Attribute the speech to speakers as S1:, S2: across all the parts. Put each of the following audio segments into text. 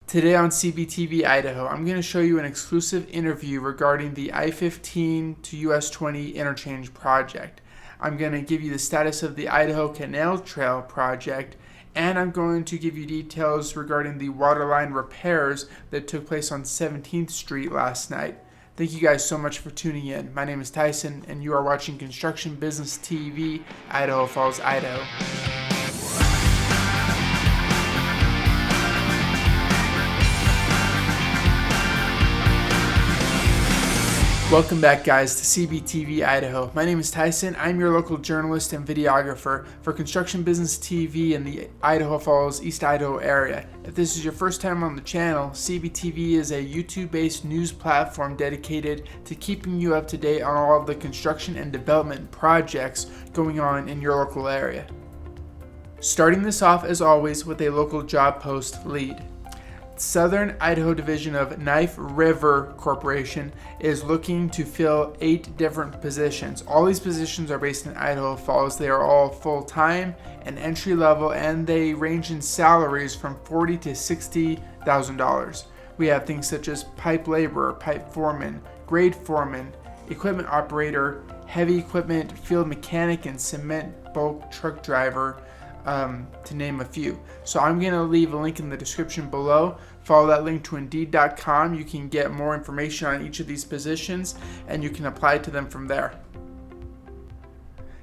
S1: Today on CBTV Idaho, I'm going to show you an exclusive interview regarding the I-15 to US20 Interchange project. I'm going to give you the status of the Idaho Canal Trail project, and I'm going to give you details regarding the waterline repairs that took place on 17th Street last night. Thank you guys so much for tuning in. My name is Tyson, and you are watching Construction Business TV, Idaho Falls, Idaho. Welcome back, guys, to CBTV Idaho. My name is Tyson. I'm your local journalist and videographer for Construction Business TV in the Idaho Falls, East Idaho area. If this is your first time on the channel, CBTV is a YouTube-based news platform dedicated to keeping you up to date on all of the construction and development projects going on in your local area. Starting this off, as always, with a local job post lead. Southern Idaho Division of Knife River Corporation is looking to fill 8 different positions. All these positions are based in Idaho Falls. They are all full-time and entry-level, and they range in salaries from $40,000 to $60,000. We have things such as pipe laborer, pipe foreman, grade foreman, equipment operator, heavy equipment field mechanic, and cement bulk truck driver, to name a few. So I'm going to leave a link in the description below. Follow that link to Indeed.com. You can get more information on each of these positions, and you can apply to them from there.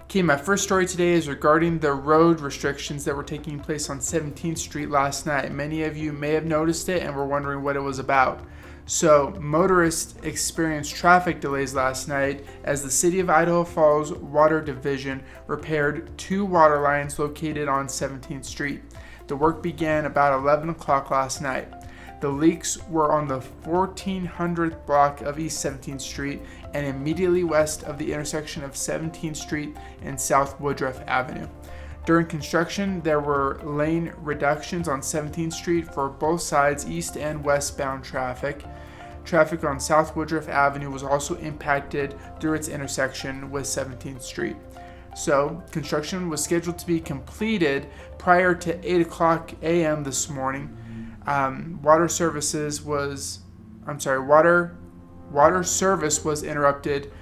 S1: Okay, my first story today is regarding the road restrictions that were taking place on 17th Street last night. Many of you may have noticed it and were wondering what it was about. So, motorists experienced traffic delays last night as the City of Idaho Falls Water Division repaired 2 water lines located on 17th Street. The work began about 11 o'clock last night. The leaks were on the 1400th block of East 17th Street and immediately west of the intersection of 17th Street and South Woodruff Avenue. During construction, there were lane reductions on 17th Street for both sides, east and westbound traffic. Traffic on South Woodruff Avenue was also impacted through its intersection with 17th Street. So, construction was scheduled to be completed prior to 8 o'clock a.m. this morning. Water service was interrupted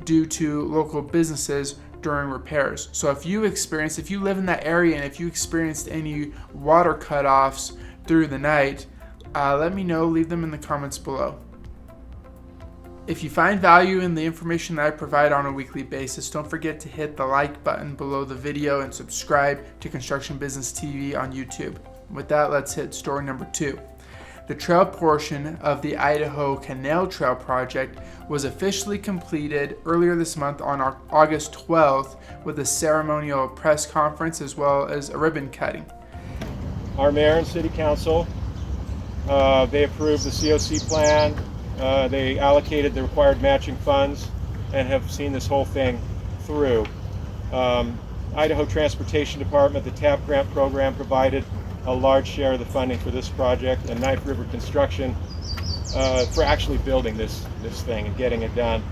S1: due to local businesses during repairs. So if you live in that area and if you experienced any water cutoffs through the night, let me know. Leave them in the comments below. If you find value in the information that I provide on a weekly basis, don't forget to hit the like button below the video and subscribe to Construction Business TV on YouTube. With that, let's hit story number 2. The trail portion of the Idaho Canal Trail project was officially completed earlier this month on August 12th with a ceremonial press conference as well as a ribbon cutting.
S2: Our mayor and city council, they approved the COC plan, they allocated the required matching funds and have seen this whole thing through. Idaho Transportation Department, the TAP grant program, provided a large share of the funding for this project, and Knife River Construction for actually building this thing and getting it done.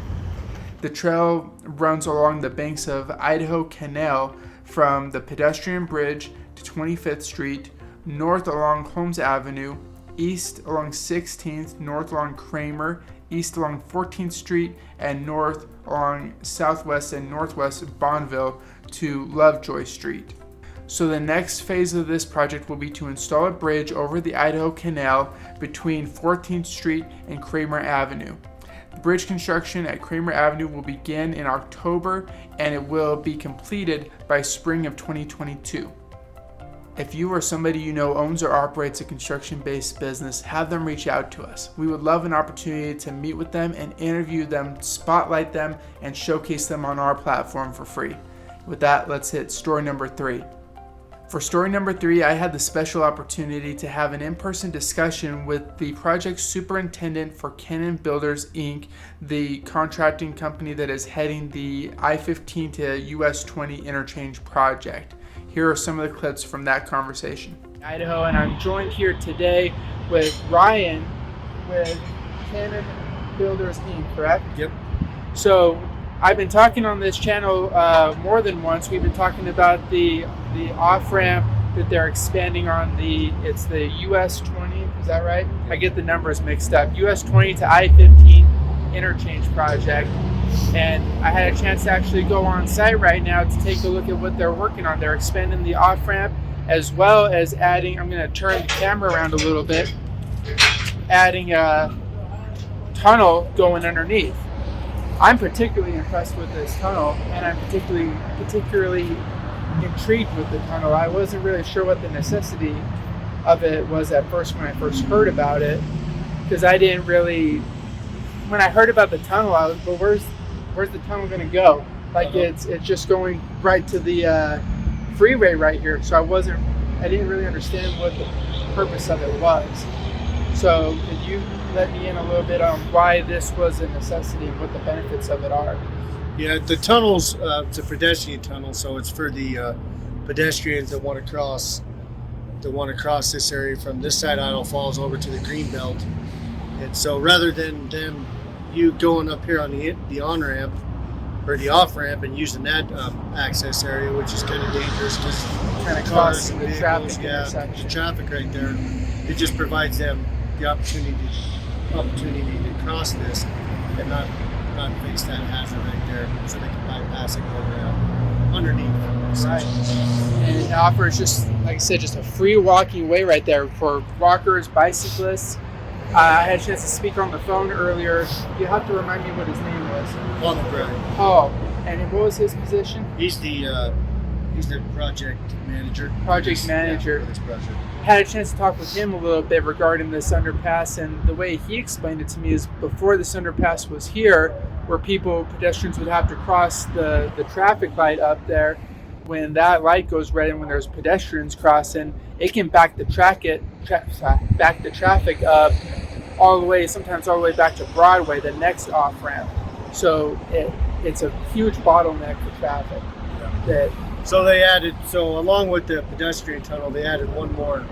S1: The trail runs along the banks of Idaho Canal from the pedestrian bridge to 25th Street, north along Holmes Avenue, east along 16th, north along Kramer, east along 14th Street, and north along southwest and northwest Bonneville to Lovejoy Street. So the next phase of this project will be to install a bridge over the Idaho Canal between 14th Street and Kramer Avenue. The bridge construction at Kramer Avenue will begin in October, and it will be completed by spring of 2022. If you or somebody you know owns or operates a construction-based business, have them reach out to us. We would love an opportunity to meet with them and interview them, spotlight them, and showcase them on our platform for free. With that, let's hit story number 3. For story number 3, I had the special opportunity to have an in-person discussion with the project superintendent for Cannon Builders, Inc., the contracting company that is heading the I-15 to US20 Interchange project. Here are some of the clips from that conversation. Idaho, and I'm joined here today with Ryan with Cannon Builders, Inc., correct?
S3: Yep.
S1: So I've been talking on this channel more than once. We've been talking about the off-ramp that they're expanding on it's the US20, is that right? I get the numbers mixed up. US20 to I-15 Interchange project. And I had a chance to actually go on site right now to take a look at what they're working on. They're expanding the off-ramp as well as adding, I'm going to turn the camera around a little bit, adding a tunnel going underneath. I'm particularly impressed with this tunnel, and I'm particularly intrigued with the tunnel. I wasn't really sure what the necessity of it was at first when I first heard about it, because I didn't really, when I heard about the tunnel, I was, well, where's the tunnel going to go? Like it's just going right to the freeway right here. So I didn't really understand what the purpose of it was. So could you let me in a little bit on why this was a necessity and what the benefits of it are?
S3: Yeah, the tunnel's it's a pedestrian tunnel, so it's for the pedestrians that want to cross this area from this side of Idaho Falls over to the green belt. And so rather than you going up here on the on-ramp or the off-ramp and using that access area, which is kind of dangerous because
S1: Kind of crossing the traffic intersection.
S3: The traffic right there, it just provides them the opportunity to cross this and not face that hazard right there, so they can bypass it going underneath.
S1: Right. And it offers just, like I said, just a free walking way right there for walkers, bicyclists. I had a chance to speak on the phone earlier. You have to remind me what his name was. Paul. And what was his position?
S3: He's the project manager.
S1: Project manager.
S3: For this project.
S1: Had a chance to talk with him a little bit regarding this underpass, and the way he explained it to me is before this underpass was here, where pedestrians would have to cross the traffic light up there. When that light goes red and when there's pedestrians crossing, it can back the traffic up sometimes all the way back to Broadway, the next off ramp. So it's a huge bottleneck for traffic.
S3: So along with the pedestrian tunnel, they added one more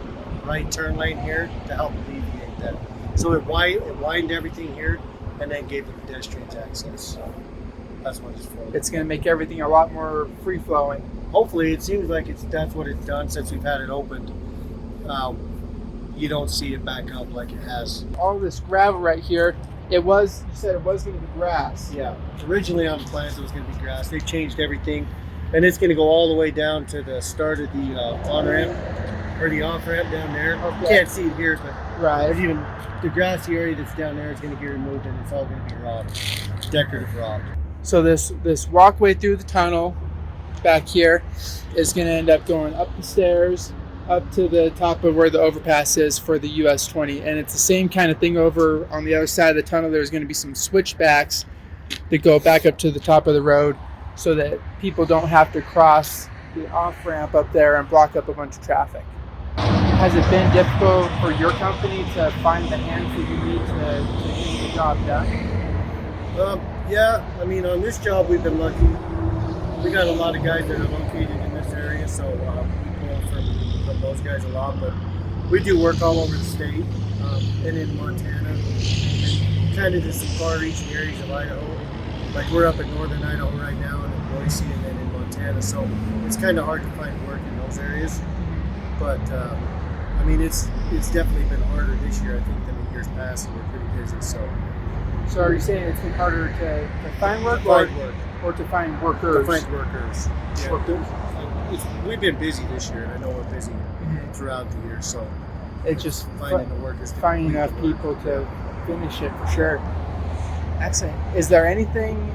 S3: right turn lane here to help alleviate that. So it widened everything here and then gave the pedestrians access. So that's what it's for.
S1: It's going to make everything a lot more free flowing.
S3: Hopefully, it seems like that's what it's done since we've had it opened. You don't see it back up like it has.
S1: All this gravel right here, you said it was going to be grass.
S3: Yeah, originally on the plans it was going to be grass. They changed everything, and it's going to go all the way down to the start of the on-ramp, or the off-ramp down there. Okay. You can't see it here, but
S1: right.
S3: Even the grassy area that's down there is going to get removed, and it's all going to be rock, decorative rock.
S1: So this walkway through the tunnel back here is going to end up going up the stairs, up to the top of where the overpass is for the US20. And it's the same kind of thing over on the other side of the tunnel. There's going to be some switchbacks that go back up to the top of the road so that people don't have to cross the off-ramp up there and block up a bunch of traffic. Has it been difficult for your company to find the hands that you need to get the job done?
S3: Yeah, I mean, on this job we've been lucky. We got a lot of guys that are located in this area, so we pull from those guys a lot. But we do work all over the state and in Montana, and kind of just some far-reaching areas of Idaho. Like we're up in northern Idaho right now, and in Boise, and then in Montana. So it's kind of hard to find work in those areas. But I mean, it's definitely been harder this year, I think, than the years past, and we're pretty busy. So
S1: are you saying it's been harder to find work, or to find workers?
S3: To find workers. Yeah. We've been busy this year, and I know we're busy throughout the year. So
S1: it's just
S3: finding the workers,
S1: finding enough people to finish it for sure. Excellent. Is there anything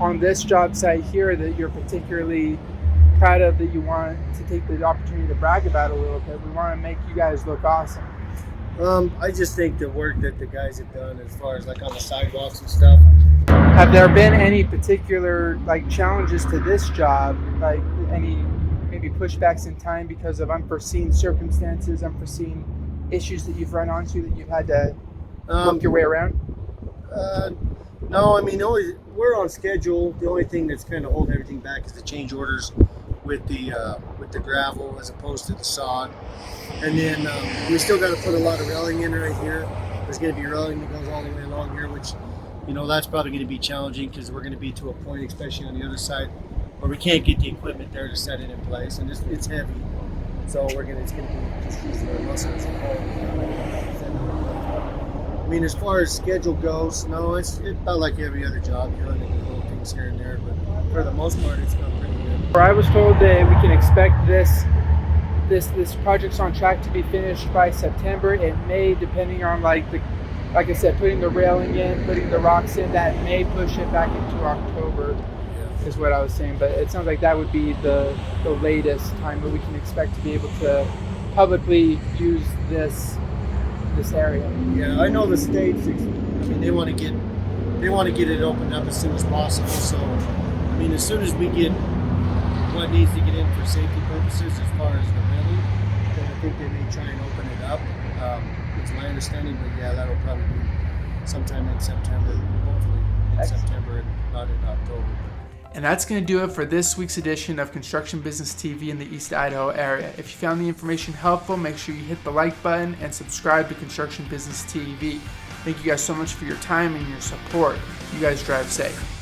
S1: on this job site here that you're particularly proud of, that you want to take the opportunity to brag about a little bit? We want to make you guys look awesome.
S3: I just think the work that the guys have done as far as like on the sidewalks and stuff.
S1: Have there been any particular challenges to this job, like any maybe pushbacks in time because of unforeseen circumstances, unforeseen issues that you've run onto that you've had to work your way around?
S3: No, I mean, we're on schedule. The only thing that's kind of holding everything back is the change orders with the gravel as opposed to the sod. And then we still got to put a lot of railing in right here. There's going to be railing that goes all the way along here, which, that's probably going to be challenging because we're going to be to a point, especially on the other side, where we can't get the equipment there to set it in place. And it's heavy. So it's going to be just used for muscles. I mean, as far as schedule goes, no, it's about like every other job. You're running little things here and there, but for the most part, it's gone pretty good.
S1: I was told that we can expect this project's on track to be finished by September. It may, depending on like I said, putting the railing in, putting the rocks in, that may push it back into October. Is what I was saying, but it sounds like that would be the latest time that we can expect to be able to publicly use this area.
S3: Yeah, I know the states. I mean, they want to get it opened up as soon as possible. So, I mean, as soon as we get what needs to get in for safety purposes, as far as the building, then I think they may try and open it up. It's my understanding, but yeah, that'll probably be sometime in September, hopefully in September and not in October.
S1: And that's going to do it for this week's edition of Construction Business TV in the East Idaho area. If you found the information helpful, make sure you hit the like button and subscribe to Construction Business TV. Thank you guys so much for your time and your support. You guys drive safe.